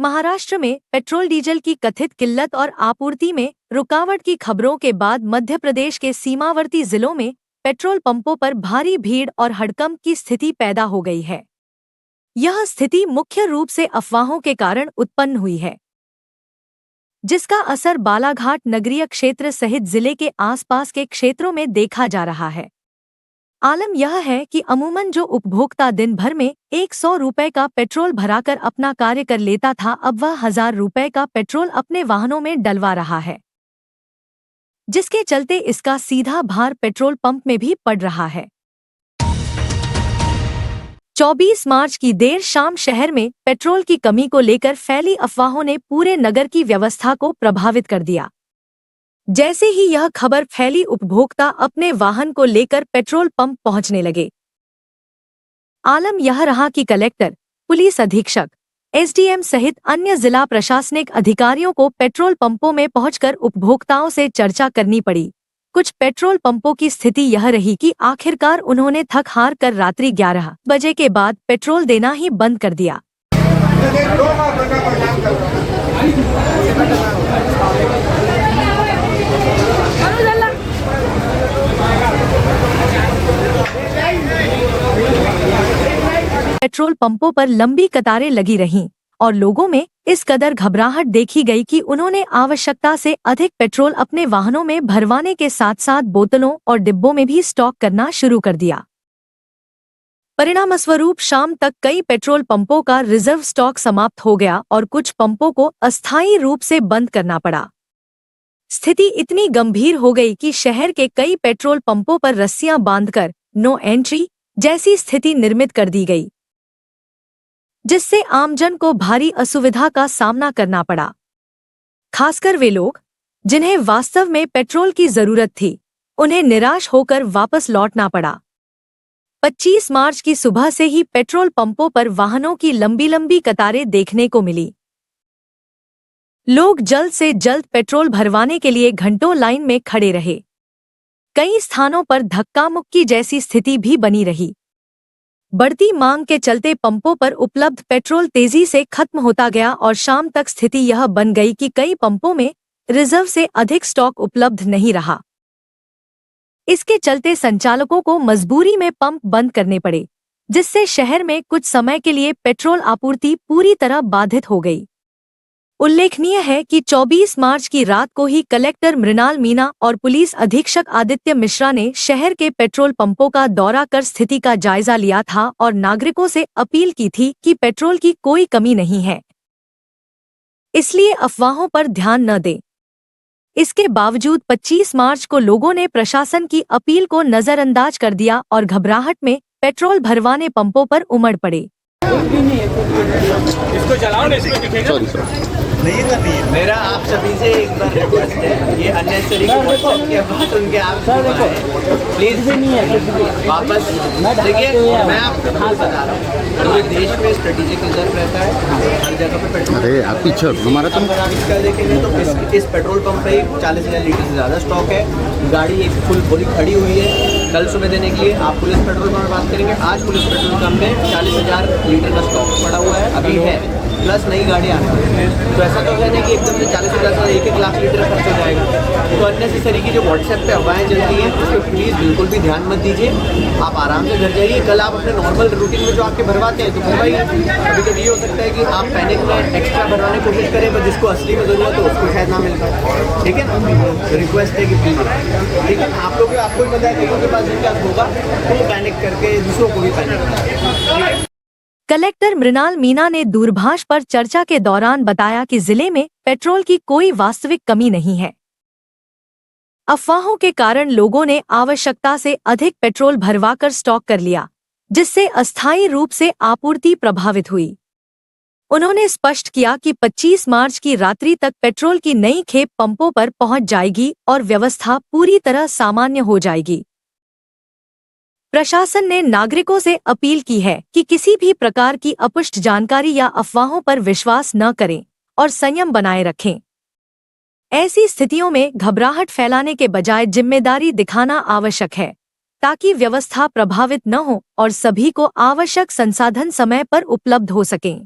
महाराष्ट्र में petrol diesel की कथित किल्लत और आपूर्ति में रुकावट की खबरों के बाद मध्य प्रदेश के सीमावर्ती जिलों में पेट्रोल पंपों पर भारी भीड़ और हड़कंप की स्थिति पैदा हो गई है। यह स्थिति मुख्य रूप से अफवाहों के कारण उत्पन्न हुई है, जिसका असर बालाघाट नगरीय क्षेत्र सहित जिले के आसपास के क्षेत्रों में देखा जा रहा है। आलम यह है कि अमूमन जो उपभोक्ता दिन भर में 100 रुपए का पेट्रोल भराकर अपना कार्य कर लेता था, अब वह 1000 रुपए का पेट्रोल अपने वाहनों में डलवा रहा है, जिसके चलते इसका सीधा भार पेट्रोल पंप में भी पड़ रहा है। 24 मार्च की देर शाम शहर में पेट्रोल की कमी को लेकर फैली अफवाहों ने पूरे नगर की व्यवस्था को प्रभावित कर दिया। जैसे ही यह खबर फैली, उपभोक्ता अपने वाहन को लेकर पेट्रोल पंप पहुंचने लगे। आलम यह रहा कि कलेक्टर, पुलिस अधीक्षक, एसडीएम सहित अन्य जिला प्रशासनिक अधिकारियों को पेट्रोल पंपों में पहुंचकर उपभोक्ताओं से चर्चा करनी पड़ी। कुछ पेट्रोल पंपों की स्थिति यह रही कि आखिरकार उन्होंने थक हार कर रात्रि 11 बजे के बाद पेट्रोल देना ही बंद कर दिया। पेट्रोल पंपों पर लंबी कतारें लगी रहीं और लोगों में इस कदर घबराहट देखी गई कि उन्होंने आवश्यकता से अधिक पेट्रोल अपने वाहनों में भरवाने के साथ साथ बोतलों और डिब्बों में भी स्टॉक करना शुरू कर दिया। परिणामस्वरूप शाम तक कई पेट्रोल पंपों का रिजर्व स्टॉक समाप्त हो गया और कुछ पंपों को अस्थायी रूप से बंद करना पड़ा। स्थिति इतनी गंभीर हो गई कि शहर के कई पेट्रोल पंपों पर रस्सियां बांधकर नो एंट्री जैसी स्थिति निर्मित कर दी गई, जिससे आमजन को भारी असुविधा का सामना करना पड़ा। खासकर वे लोग जिन्हें वास्तव में पेट्रोल की जरूरत थी, उन्हें निराश होकर वापस लौटना पड़ा। 25 मार्च की सुबह से ही पेट्रोल पंपों पर वाहनों की लंबी लंबी कतारें देखने को मिली। लोग जल्द से जल्द पेट्रोल भरवाने के लिए घंटों लाइन में खड़े रहे। कई स्थानों पर धक्का मुक्की जैसी स्थिति भी बनी रही। बढ़ती मांग के चलते पंपों पर उपलब्ध पेट्रोल तेजी से खत्म होता गया और शाम तक स्थिति यह बन गई कि कई पंपों में रिजर्व से अधिक स्टॉक उपलब्ध नहीं रहा। इसके चलते संचालकों को मजबूरी में पंप बंद करने पड़े, जिससे शहर में कुछ समय के लिए पेट्रोल आपूर्ति पूरी तरह बाधित हो गई। उल्लेखनीय है कि 24 मार्च की रात को ही कलेक्टर मृणाल मीणा और पुलिस अधीक्षक आदित्य मिश्रा ने शहर के पेट्रोल पंपों का दौरा कर स्थिति का जायजा लिया था और नागरिकों से अपील की थी कि पेट्रोल की कोई कमी नहीं है, इसलिए अफवाहों पर ध्यान न दें। इसके बावजूद 25 मार्च को लोगों ने प्रशासन की अपील को नजरअंदाज कर दिया और घबराहट में पेट्रोल भरवाने पंपों पर उमड़ पड़े। इसको चलाओ ना, इसमें दिखेगा। नहीं करनी है। मेरा आप सभी से एक बार रिक्वेस्ट है, ये अननेसेसरी क्वेश्चन के बाद उनके आप प्लीज नहीं है वापस देखिए। मैं आपको बता रहा हूँ, पूरे देश में स्ट्रेटेजिक रिजर्व रहता है हर जगह पे पेट्रोल। अरे आप पीछे हमारा तो इसका देखेंगे तो इस पेट्रोल पंप पे 40,000 लीटर से ज़्यादा स्टॉक है। गाड़ी एक फुल पूरी खड़ी हुई है कल सुबह देने के लिए। आप पुलिस पेट्रोल पंप में बात करेंगे, आज पुलिस पेट्रोल पंप में 40,000 लीटर का स्टॉक पड़ा हुआ है, अभी है, प्लस नई गाड़ी आना है। तो ऐसा तो है नहीं कि एकदम से 40,000 से 1-1 लाख लीटर खर्च हो जाएगा। तो अननेसेसरी की जो व्हाट्सएप पे अफवाहें चलती हैं, उस पर प्लीज़ बिल्कुल भी ध्यान मत दीजिए। आप आराम से घर जाइए। कल आप अपने नॉर्मल रूटीन में जो आपके भरवाते हैं तो भरवाइए। कभी कभी ये हो सकता है कि आप पैनिक में एक्स्ट्रा भरवाने की कोशिश करें, पर जिसको असली में ज़रूरत है उसको शायद ना मिल पाए। ठीक है ना, रिक्वेस्ट है कि प्लीज़, ठीक है। आप लोग आपको भी पता है कईयों के पास जिनका होगा तो पैनिक करके दूसरों को भी पैनिक। कलेक्टर मृणाल मीणा ने दूरभाष पर चर्चा के दौरान बताया कि जिले में पेट्रोल की कोई वास्तविक कमी नहीं है। अफवाहों के कारण लोगों ने आवश्यकता से अधिक पेट्रोल भरवाकर स्टॉक कर लिया, जिससे अस्थायी रूप से आपूर्ति प्रभावित हुई। उन्होंने स्पष्ट किया कि 25 मार्च की रात्रि तक पेट्रोल की नई खेप पंपों पर पहुंच जाएगी और व्यवस्था पूरी तरह सामान्य हो जाएगी। प्रशासन ने नागरिकों से अपील की है कि किसी भी प्रकार की अपुष्ट जानकारी या अफवाहों पर विश्वास न करें और संयम बनाए रखें। ऐसी स्थितियों में घबराहट फैलाने के बजाय जिम्मेदारी दिखाना आवश्यक है, ताकि व्यवस्था प्रभावित न हो और सभी को आवश्यक संसाधन समय पर उपलब्ध हो सकें।